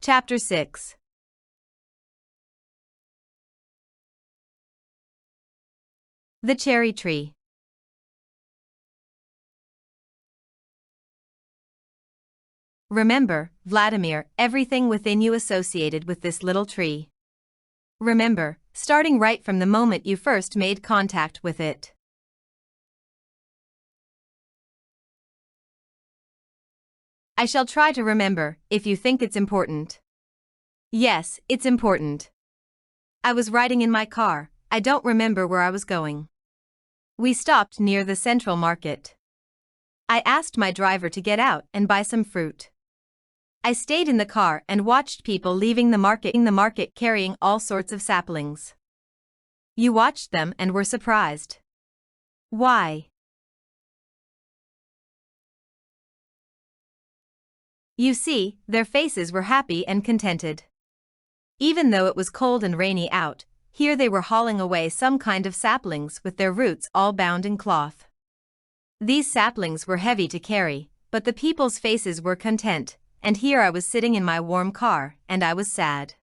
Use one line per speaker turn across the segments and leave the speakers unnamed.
Chapter 6. The Cherry Tree. Remember, Vladimir, everything within you associated with this little tree. Remember, starting right from the moment you first made contact with it. I shall try to remember, if you think it's important. Yes, it's important. I was riding in my car, I don't remember where I was going. We stopped near the Central Market. I asked my driver to get out and buy some fruit. I stayed in the car and watched people leaving the market carrying all sorts of saplings. You watched them and were surprised. Why? You see, their faces were happy and contented. Even though it was cold and rainy out, here they were hauling away some kind of saplings with their roots all bound in cloth. These saplings were heavy to carry, but the people's faces were content, and here I was sitting in my warm car, and I was sad.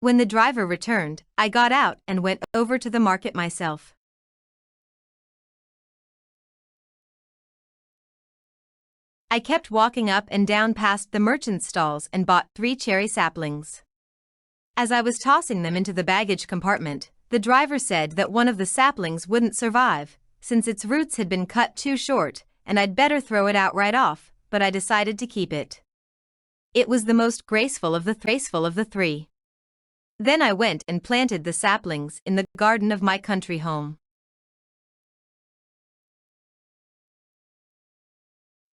When the driver returned, I got out and went over to the market myself. I kept walking up and down past the merchant's stalls and bought 3 cherry saplings. As I was tossing them into the baggage compartment, the driver said that one of the saplings wouldn't survive, since its roots had been cut too short, and I'd better throw it out right off, but I decided to keep it. It was the most graceful of the 3. Then I went and planted the saplings in the garden of my country home.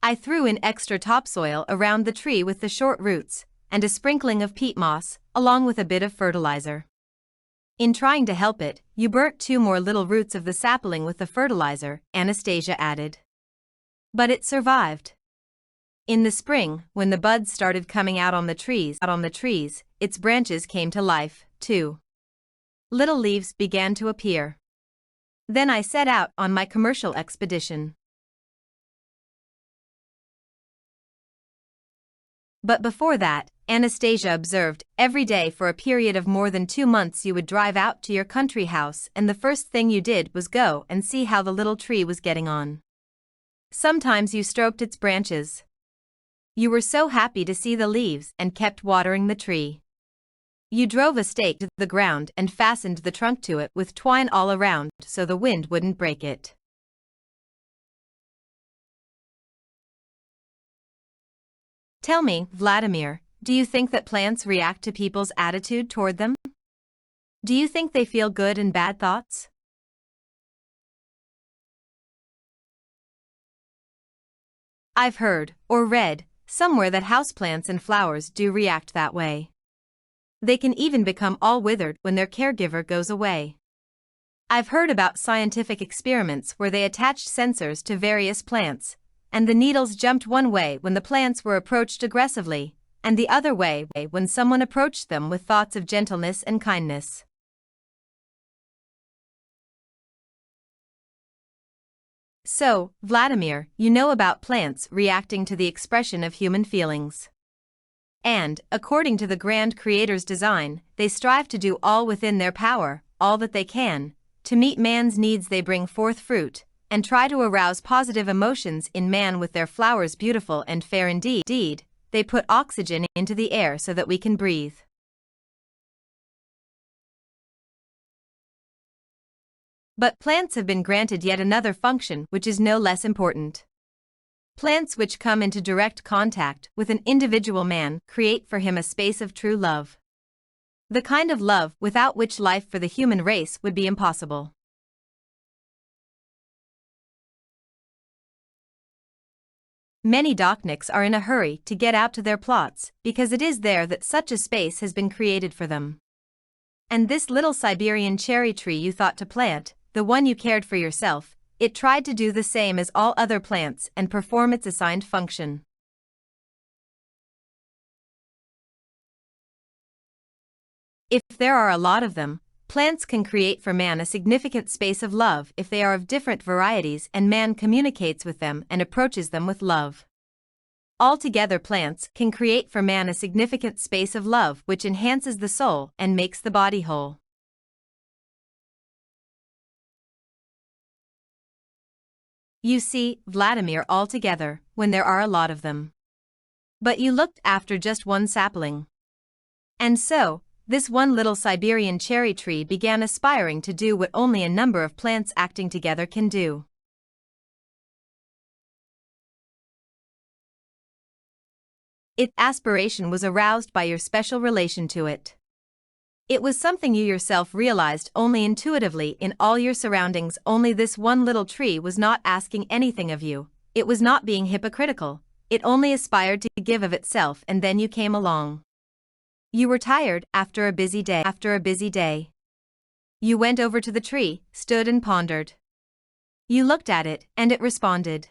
I threw in extra topsoil around the tree with the short roots, and a sprinkling of peat moss, along with a bit of fertilizer. In trying to help it, you burnt 2 more little roots of the sapling with the fertilizer, Anastasia added. But it survived. In the spring, when the buds started coming out on the trees, its branches came to life, too. Little leaves began to appear. Then I set out on my commercial expedition. But before that, Anastasia observed, every day for a period of more than 2 months you would drive out to your country house and the first thing you did was go and see how the little tree was getting on. Sometimes you stroked its branches. You were so happy to see the leaves and kept watering the tree. You drove a stake to the ground and fastened the trunk to it with twine all around so the wind wouldn't break it. Tell me, Vladimir, do you think that plants react to people's attitude toward them? Do you think they feel good and bad thoughts? I've heard, or read, somewhere that houseplants and flowers do react that way. They can even become all withered when their caregiver goes away. I've heard about scientific experiments where they attached sensors to various plants, and the needles jumped one way when the plants were approached aggressively, and the other way when someone approached them with thoughts of gentleness and kindness. So, Vladimir, you know about plants reacting to the expression of human feelings. And, according to the grand Creator's design, they strive to do all within their power, all that they can, to meet man's needs. They bring forth fruit, and try to arouse positive emotions in man with their flowers beautiful and fair indeed. They put oxygen into the air so that we can breathe. But plants have been granted yet another function which is no less important. Plants which come into direct contact with an individual man create for him a space of true love. The kind of love without which life for the human race would be impossible. Many docniks are in a hurry to get out to their plots because it is there that such a space has been created for them. And this little Siberian cherry tree you thought to plant, the one you cared for yourself, it tried to do the same as all other plants and perform its assigned function. If there are a lot of them, plants can create for man a significant space of love if they are of different varieties and man communicates with them and approaches them with love. Altogether, plants can create for man a significant space of love which enhances the soul and makes the body whole. You see, Vladimir, altogether, when there are a lot of them. But you looked after just one sapling. And so, this one little Siberian cherry tree began aspiring to do what only a number of plants acting together can do. Its aspiration was aroused by your special relation to it. It was something you yourself realized only intuitively in all your surroundings. Only this one little tree was not asking anything of you, it was not being hypocritical, it only aspired to give of itself, and then you came along. You were tired after a busy day. You went over to the tree, stood and pondered. You looked at it, and it responded.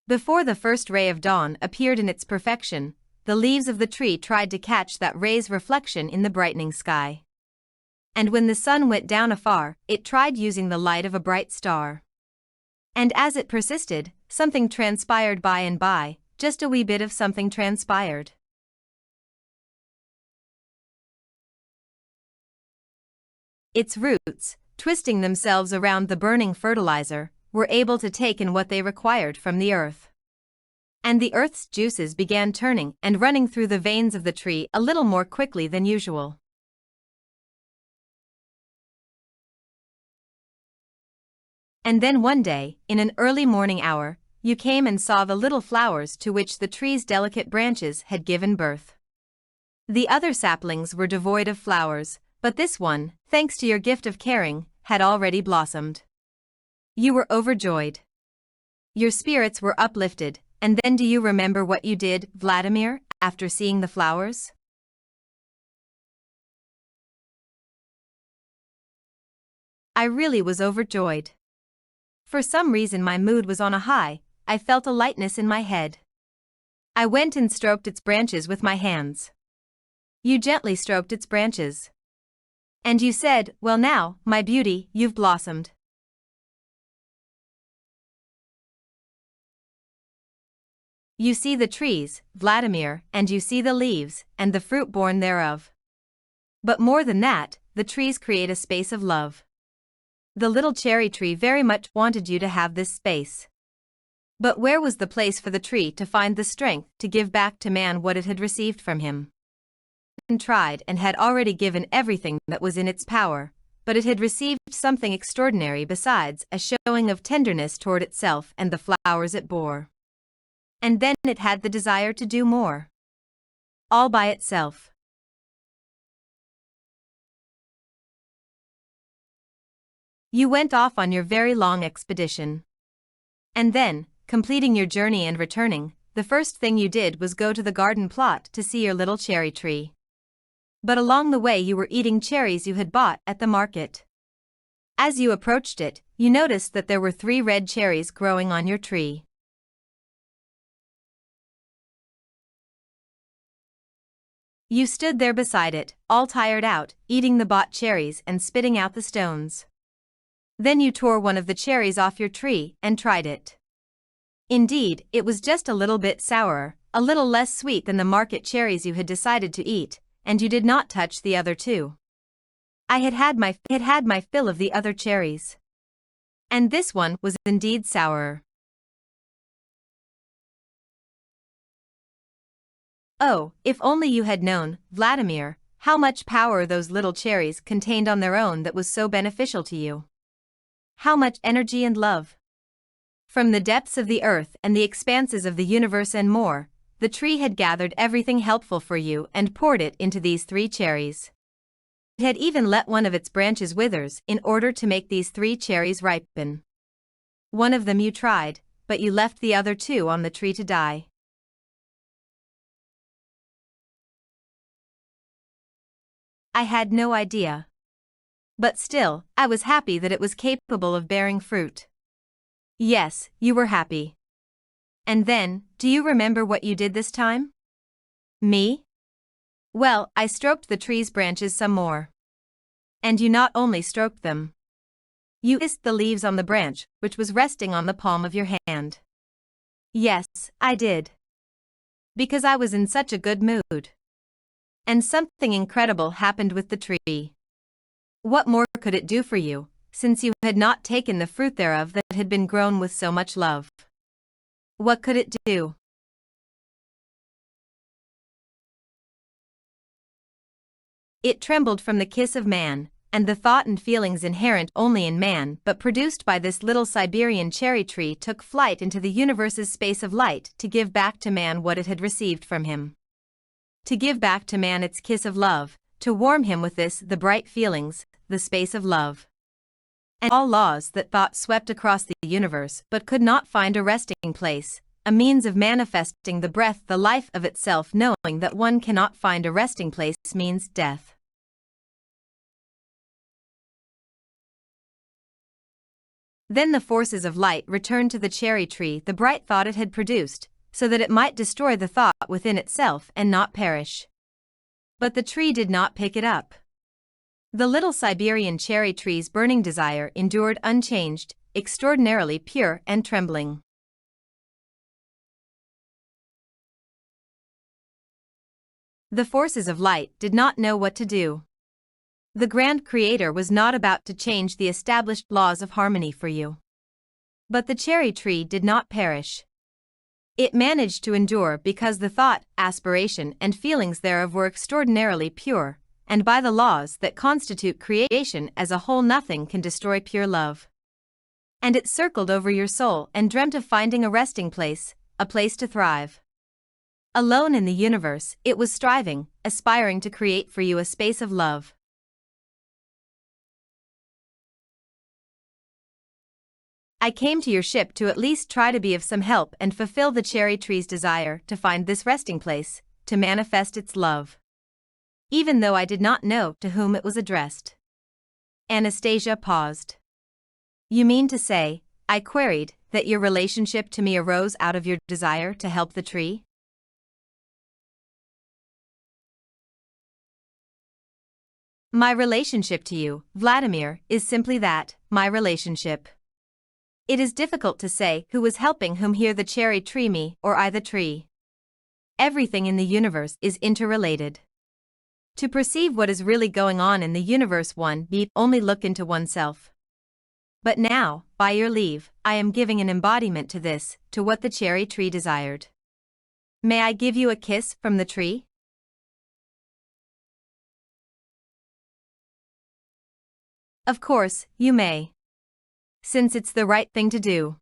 Before the first ray of dawn appeared in its perfection, the leaves of the tree tried to catch that ray's reflection in the brightening sky. And when the sun went down afar, it tried using the light of a bright star. And as it persisted, something transpired by and by, just a wee bit of something transpired. Its roots, twisting themselves around the burning fertilizer, were able to take in what they required from the earth. And the earth's juices began turning and running through the veins of the tree a little more quickly than usual. And then one day, in an early morning hour, you came and saw the little flowers to which the tree's delicate branches had given birth. The other saplings were devoid of flowers, but this one, thanks to your gift of caring, had already blossomed. You were overjoyed. Your spirits were uplifted. And then, do you remember what you did, Vladimir, after seeing the flowers? I really was overjoyed. For some reason my mood was on a high, I felt a lightness in my head. I went and stroked its branches with my hands. You gently stroked its branches. And you said, "Well now, my beauty, you've blossomed." You see the trees, Vladimir, and you see the leaves, and the fruit born thereof. But more than that, the trees create a space of love. The little cherry tree very much wanted you to have this space. But where was the place for the tree to find the strength to give back to man what it had received from him? It tried and had already given everything that was in its power, but it had received something extraordinary besides, a showing of tenderness toward itself and the flowers it bore. And then it had the desire to do more. All by itself. You went off on your very long expedition. And then, completing your journey and returning, the first thing you did was go to the garden plot to see your little cherry tree. But along the way you were eating cherries you had bought at the market. As you approached it, you noticed that there were 3 red cherries growing on your tree. You stood there beside it, all tired out, eating the bought cherries and spitting out the stones. Then you tore one of the cherries off your tree and tried it. Indeed, it was just a little bit sourer, a little less sweet than the market cherries you had decided to eat, and you did not touch the other 2. I had had my fill of the other cherries. And this one was indeed sourer. Oh, if only you had known, Vladimir, how much power those little cherries contained on their own that was so beneficial to you. How much energy and love. From the depths of the earth and the expanses of the universe and more, the tree had gathered everything helpful for you and poured it into these 3 cherries. It had even let one of its branches withers in order to make these 3 cherries ripen. One of them you tried, but you left the other 2 on the tree to die. I had no idea. But still, I was happy that it was capable of bearing fruit. Yes, you were happy. And then, do you remember what you did this time? Me? Well, I stroked the tree's branches some more. And you not only stroked them. You kissed the leaves on the branch, which was resting on the palm of your hand. Yes, I did. Because I was in such a good mood. And something incredible happened with the tree. What more could it do for you, since you had not taken the fruit thereof that had been grown with so much love? What could it do? It trembled from the kiss of man, and the thought and feelings inherent only in man but produced by this little Siberian cherry tree took flight into the universe's space of light to give back to man what it had received from him. To give back to man its kiss of love, to warm him with this, the bright feelings, the space of love. And all laws that thought swept across the universe but could not find a resting place, a means of manifesting the breath, the life of itself, knowing that one cannot find a resting place means death. Then the forces of light returned to the cherry tree the bright thought it had produced, so that it might destroy the thought within itself and not perish. But the tree did not pick it up. The little Siberian cherry tree's burning desire endured unchanged, extraordinarily pure and trembling. The forces of light did not know what to do. The grand creator was not about to change the established laws of harmony for you. But the cherry tree did not perish. It managed to endure because the thought, aspiration, and feelings thereof were extraordinarily pure, and by the laws that constitute creation as a whole nothing can destroy pure love. And it circled over your soul and dreamt of finding a resting place, a place to thrive. Alone in the universe, it was striving, aspiring to create for you a space of love. I came to your ship to at least try to be of some help and fulfill the cherry tree's desire to find this resting place, to manifest its love. Even though I did not know to whom it was addressed. Anastasia paused. You mean to say, I queried, that your relationship to me arose out of your desire to help the tree? My relationship to you, Vladimir, is simply that, my relationship. It is difficult to say who was helping whom here, the cherry tree me or I the tree. Everything in the universe is interrelated. To perceive what is really going on in the universe one need only look into oneself. But now, by your leave, I am giving an embodiment to this, to what the cherry tree desired. May I give you a kiss from the tree? Of course, you may. Since it's the right thing to do.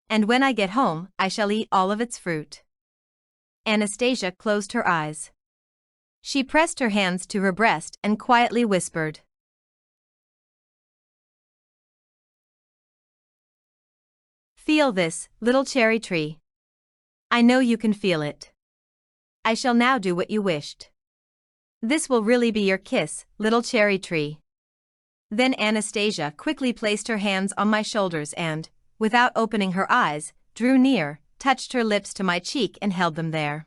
And when I get home, I shall eat all of its fruit. Anastasia closed her eyes. She pressed her hands to her breast and quietly whispered. Feel this, little cherry tree. I know you can feel it. I shall now do what you wished. This will really be your kiss, little cherry tree. Then Anastasia quickly placed her hands on my shoulders and, without opening her eyes, drew near, touched her lips to my cheek and held them there.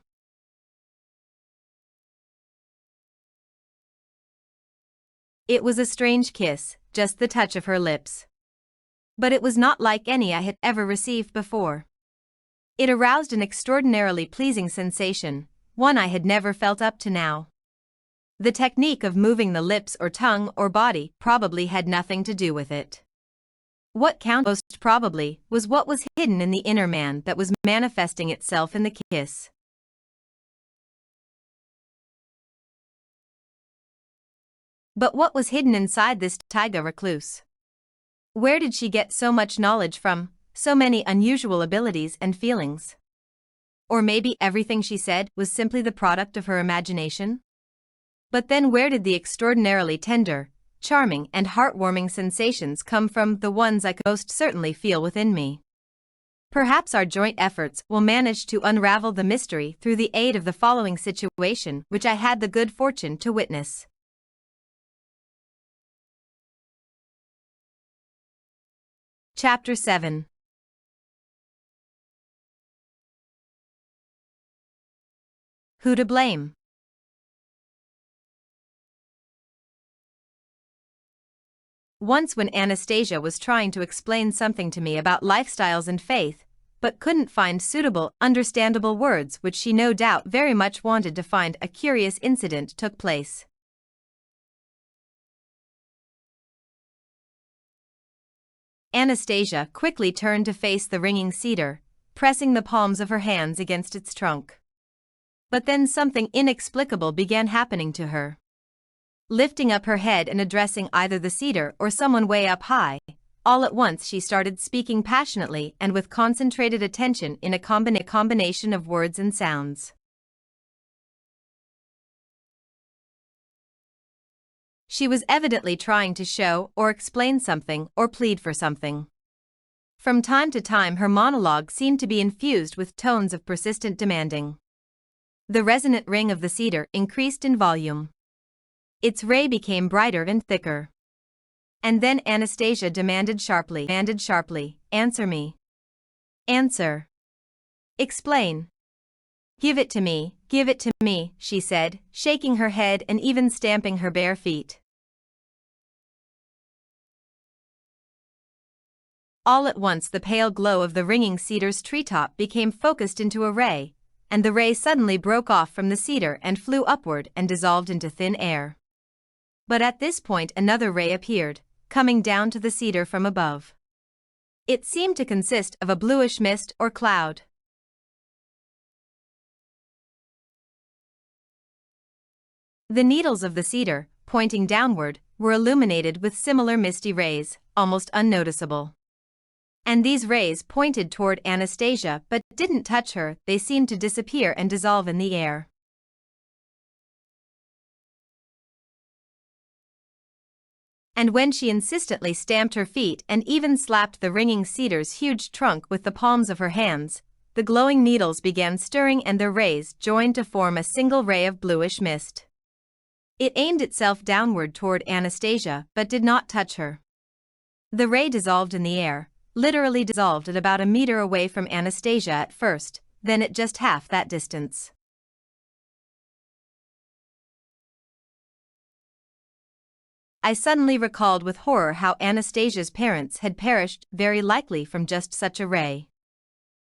It was a strange kiss, just the touch of her lips. But it was not like any I had ever received before. It aroused an extraordinarily pleasing sensation, one I had never felt up to now. The technique of moving the lips or tongue or body probably had nothing to do with it. What counted most probably was what was hidden in the inner man that was manifesting itself in the kiss. But what was hidden inside this taiga recluse? Where did she get so much knowledge from, so many unusual abilities and feelings? Or maybe everything she said was simply the product of her imagination? But then where did the extraordinarily tender, charming and heartwarming sensations come from, the ones I could most certainly feel within me? Perhaps our joint efforts will manage to unravel the mystery through the aid of the following situation which I had the good fortune to witness. Chapter 7. Who to blame? Once when Anastasia was trying to explain something to me about lifestyles and faith, but couldn't find suitable, understandable words, which she no doubt very much wanted to find, a curious incident took place. Anastasia quickly turned to face the ringing cedar, pressing the palms of her hands against its trunk. But then something inexplicable began happening to her. Lifting up her head and addressing either the cedar or someone way up high, all at once she started speaking passionately and with concentrated attention in a combination of words and sounds. She was evidently trying to show or explain something or plead for something. From time to time her monologue seemed to be infused with tones of persistent demanding. The resonant ring of the cedar increased in volume. Its ray became brighter and thicker. And then Anastasia demanded sharply, "Answer me. Answer. Explain. Give it to me, she said, shaking her head and even stamping her bare feet. All at once the pale glow of the ringing cedar's treetop became focused into a ray, and the ray suddenly broke off from the cedar and flew upward and dissolved into thin air. But at this point another ray appeared, coming down to the cedar from above. It seemed to consist of a bluish mist or cloud. The needles of the cedar, pointing downward, were illuminated with similar misty rays, almost unnoticeable. And these rays pointed toward Anastasia but didn't touch her, they seemed to disappear and dissolve in the air. And when she insistently stamped her feet and even slapped the ringing cedar's huge trunk with the palms of her hands, the glowing needles began stirring and their rays joined to form a single ray of bluish mist. It aimed itself downward toward Anastasia but did not touch her. The ray dissolved in the air, literally dissolved at about a meter away from Anastasia at first, then at just half that distance. I suddenly recalled with horror how Anastasia's parents had perished, very likely from just such a ray.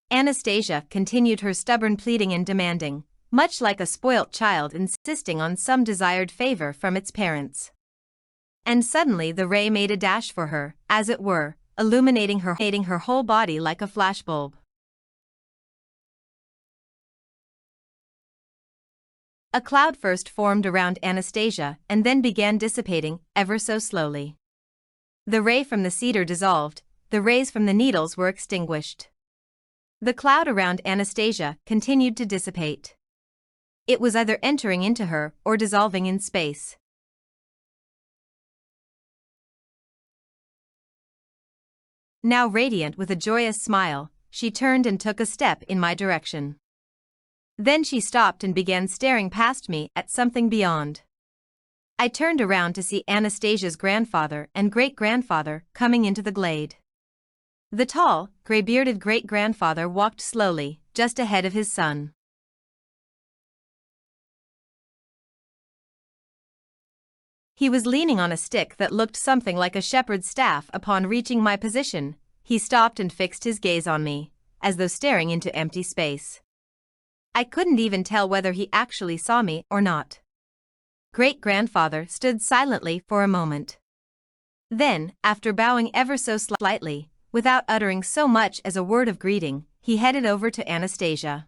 Anastasia continued her stubborn pleading and demanding, much like a spoilt child insisting on some desired favor from its parents. And suddenly the ray made a dash for her, as it were, illuminating her whole body like a flashbulb. A cloud first formed around Anastasia and then began dissipating, ever so slowly. The ray from the cedar dissolved, the rays from the needles were extinguished. The cloud around Anastasia continued to dissipate. It was either entering into her or dissolving in space. Now radiant with a joyous smile, she turned and took a step in my direction. Then she stopped and began staring past me at something beyond. I turned around to see Anastasia's grandfather and great-grandfather coming into the glade. The tall, gray-bearded great-grandfather walked slowly, just ahead of his son. He was leaning on a stick that looked something like a shepherd's staff. Upon reaching my position, he stopped and fixed his gaze on me, as though staring into empty space. I couldn't even tell whether he actually saw me or not. Great-grandfather stood silently for a moment. Then, after bowing ever so slightly, without uttering so much as a word of greeting, he headed over to Anastasia.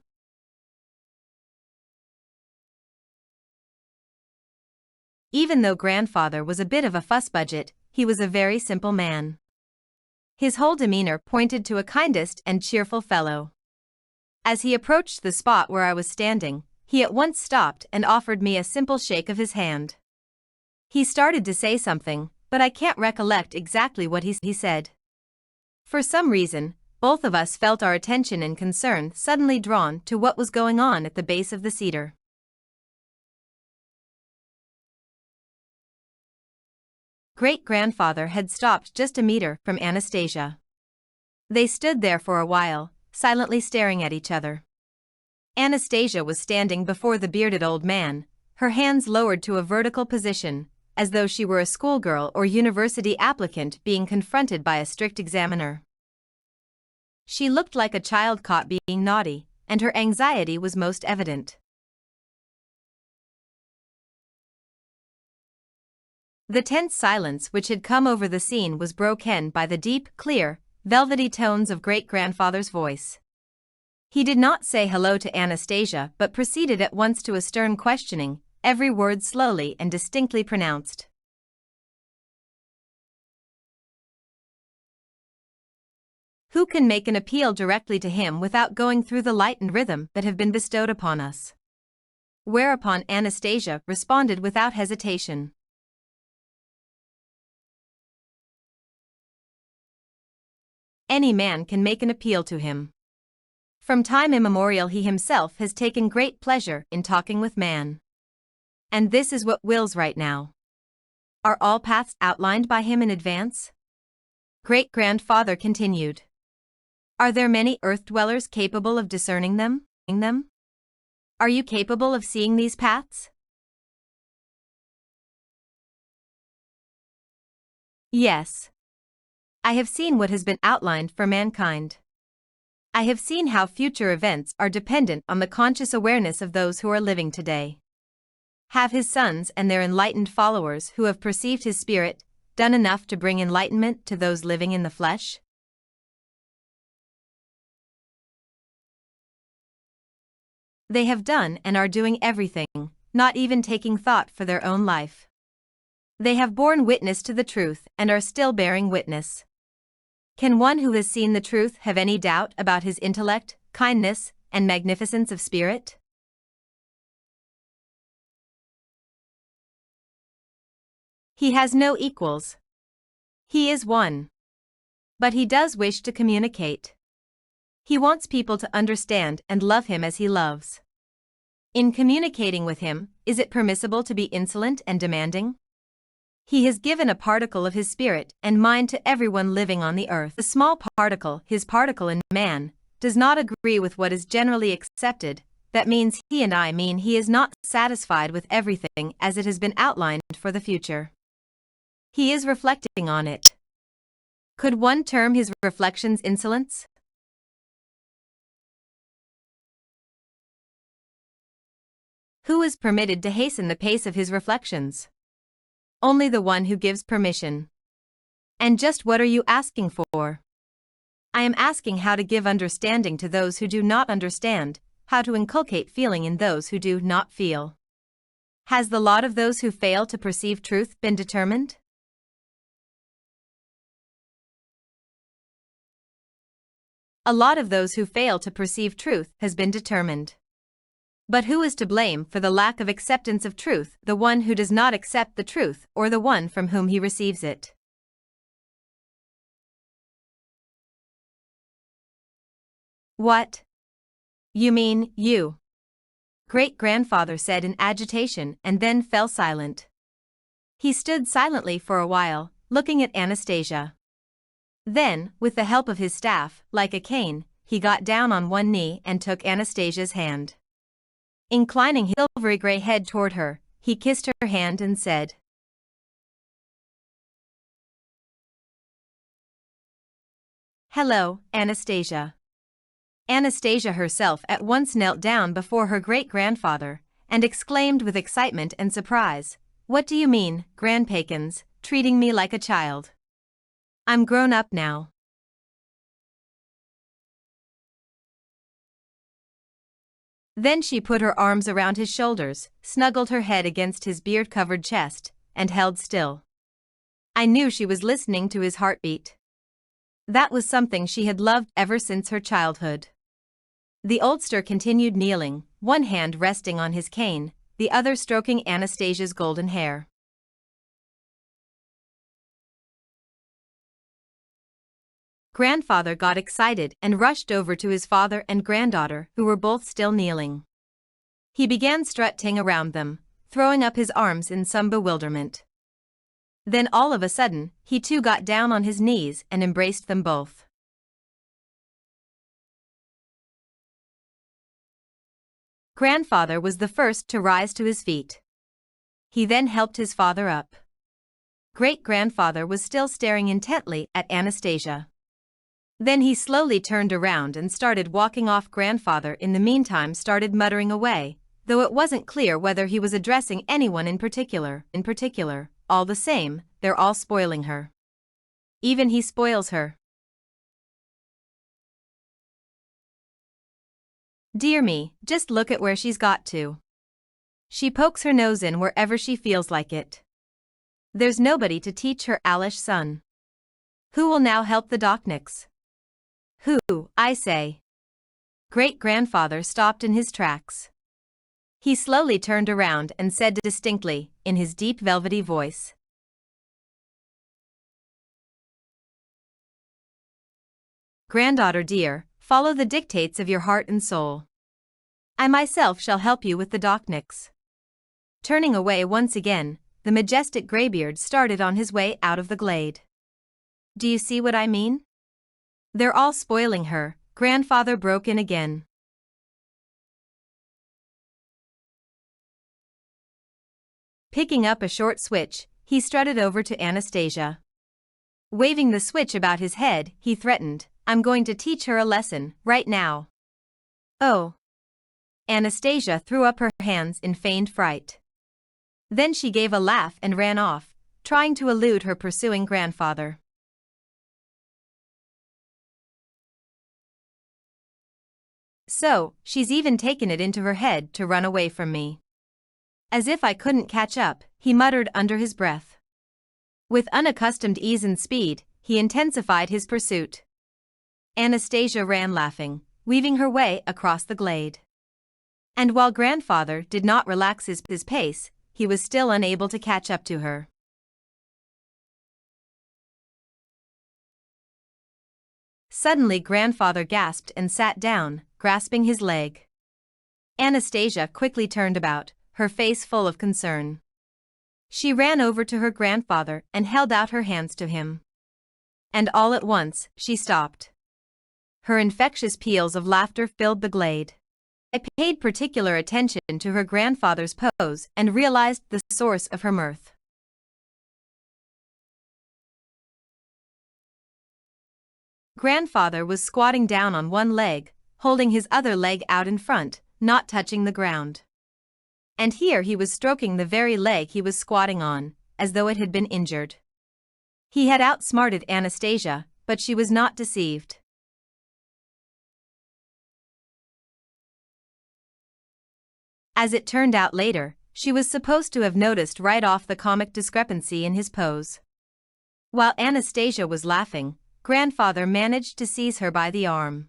Even though grandfather was a bit of a fussbudget, he was a very simple man. His whole demeanor pointed to a kindest and cheerful fellow. As he approached the spot where I was standing, he at once stopped and offered me a simple shake of his hand. He started to say something, but I can't recollect exactly what he said. For some reason, both of us felt our attention and concern suddenly drawn to what was going on at the base of the cedar. Great-grandfather had stopped just a meter from Anastasia. They stood there for a while, silently staring at each other. Anastasia was standing before the bearded old man, her hands lowered to a vertical position, as though she were a schoolgirl or university applicant being confronted by a strict examiner. She looked like a child caught being naughty, and her anxiety was most evident. The tense silence which had come over the scene was broken by the deep, clear, velvety tones of great-grandfather's voice. He did not say hello to Anastasia but proceeded at once to a stern questioning, every word slowly and distinctly pronounced. Who can make an appeal directly to him without going through the light and rhythm that have been bestowed upon us? Whereupon Anastasia responded without hesitation. Any man can make an appeal to him. From time immemorial he himself has taken great pleasure in talking with man. And this is what wills right now. Are all paths outlined by him in advance? Great-grandfather continued. Are there many earth-dwellers capable of discerning them? Are you capable of seeing these paths? Yes. I have seen what has been outlined for mankind. I have seen how future events are dependent on the conscious awareness of those who are living today. Have his sons and their enlightened followers who have perceived his spirit done enough to bring enlightenment to those living in the flesh? They have done and are doing everything, not even taking thought for their own life. They have borne witness to the truth and are still bearing witness. Can one who has seen the truth have any doubt about his intellect, kindness, and magnificence of spirit? He has no equals. He is one. But he does wish to communicate. He wants people to understand and love him as he loves. In communicating with him, is it permissible to be insolent and demanding? He has given a particle of his spirit and mind to everyone living on the earth. The small particle, his particle in man, does not agree with what is generally accepted. That means he and I mean he is not satisfied with everything as it has been outlined for the future. He is reflecting on it. Could one term his reflections insolence? Who is permitted to hasten the pace of his reflections? Only the one who gives permission. And just what are you asking for? I am asking how to give understanding to those who do not understand, how to inculcate feeling in those who do not feel. Has the lot of those who fail to perceive truth been determined? A lot of those who fail to perceive truth has been determined. But who is to blame for the lack of acceptance of truth, the one who does not accept the truth or the one from whom he receives it? What? You mean, you? Great-grandfather said in agitation and then fell silent. He stood silently for a while, looking at Anastasia. Then, with the help of his staff, like a cane, he got down on one knee and took Anastasia's hand. Inclining his silvery gray head toward her, he kissed her hand and said, "Hello, Anastasia." Anastasia herself at once knelt down before her great-grandfather and exclaimed with excitement and surprise, "What do you mean, grandpakins, treating me like a child? I'm grown up now." Then she put her arms around his shoulders, snuggled her head against his beard-covered chest, and held still. I knew she was listening to his heartbeat. That was something she had loved ever since her childhood. The oldster continued kneeling, one hand resting on his cane, the other stroking Anastasia's golden hair. Grandfather got excited and rushed over to his father and granddaughter, who were both still kneeling. He began strutting around them, throwing up his arms in some bewilderment. Then all of a sudden, he too got down on his knees and embraced them both. Grandfather was the first to rise to his feet. He then helped his father up. Great-grandfather was still staring intently at Anastasia. Then he slowly turned around and started walking off. Grandfather in the meantime started muttering away, though it wasn't clear whether he was addressing anyone in particular. All the same, they're all spoiling her. Even he spoils her. Dear me, just look at where she's got to. She pokes her nose in wherever she feels like it. There's nobody to teach her Alish son. Who will now help the Dokniks? Who, I say? Great-grandfather stopped in his tracks. He slowly turned around and said distinctly, in his deep velvety voice. Granddaughter dear, follow the dictates of your heart and soul. I myself shall help you with the Dokniks. Turning away once again, the majestic graybeard started on his way out of the glade. Do you see what I mean? They're all spoiling her, grandfather broke in again. Picking up a short switch, he strutted over to Anastasia. Waving the switch about his head, he threatened, I'm going to teach her a lesson, right now. Oh. Anastasia threw up her hands in feigned fright. Then she gave a laugh and ran off, trying to elude her pursuing grandfather. So, she's even taken it into her head to run away from me. As if I couldn't catch up, he muttered under his breath. With unaccustomed ease and speed, he intensified his pursuit. Anastasia ran laughing, weaving her way across the glade. And while grandfather did not relax his pace, he was still unable to catch up to her. Suddenly grandfather gasped and sat down, grasping his leg. Anastasia quickly turned about, her face full of concern. She ran over to her grandfather and held out her hands to him. And all at once, she stopped. Her infectious peals of laughter filled the glade. I paid particular attention to her grandfather's pose and realized the source of her mirth. Grandfather was squatting down on one leg, holding his other leg out in front, not touching the ground. And here he was stroking the very leg he was squatting on, as though it had been injured. He had outsmarted Anastasia, but she was not deceived. As it turned out later, she was supposed to have noticed right off the comic discrepancy in his pose. While Anastasia was laughing, grandfather managed to seize her by the arm.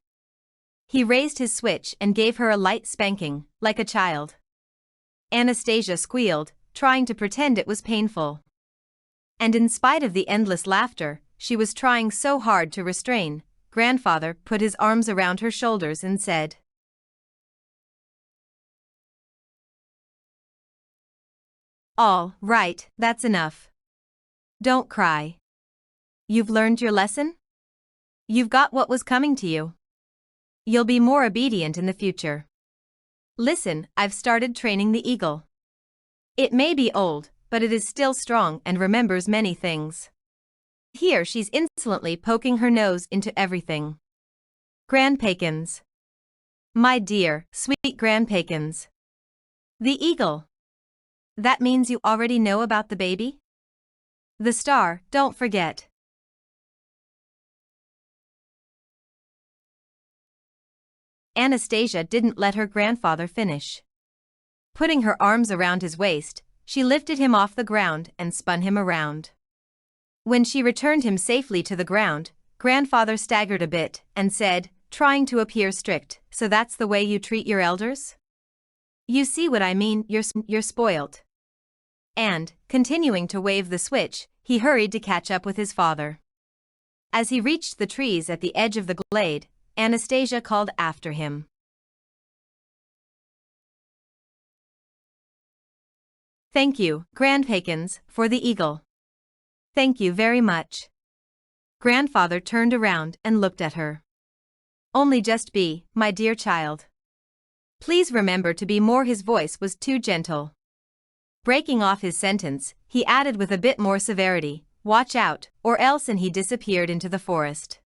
He raised his switch and gave her a light spanking, like a child. Anastasia squealed, trying to pretend it was painful. And in spite of the endless laughter she was trying so hard to restrain, grandfather put his arms around her shoulders and said, "All right, that's enough. Don't cry. You've learned your lesson? You've got what was coming to you. You'll be more obedient in the future. Listen, I've started training the eagle. It may be old, but it is still strong and remembers many things." Here she's insolently poking her nose into everything. Grandpakins. My dear, sweet grandpakins. The eagle. That means you already know about the baby? The star, don't forget. Anastasia didn't let her grandfather finish. Putting her arms around his waist, she lifted him off the ground and spun him around. When she returned him safely to the ground, grandfather staggered a bit and said, trying to appear strict, "So that's the way you treat your elders? You see what I mean, you're spoilt." And, continuing to wave the switch, he hurried to catch up with his father. As he reached the trees at the edge of the glade, Anastasia called after him. "Thank you, grandpakins, for the eagle. Thank you very much." Grandfather turned around and looked at her. "Only just be, my dear child. Please remember to be more." His voice was too gentle. Breaking off his sentence, he added with a bit more severity, "Watch out, or else," and he disappeared into the forest.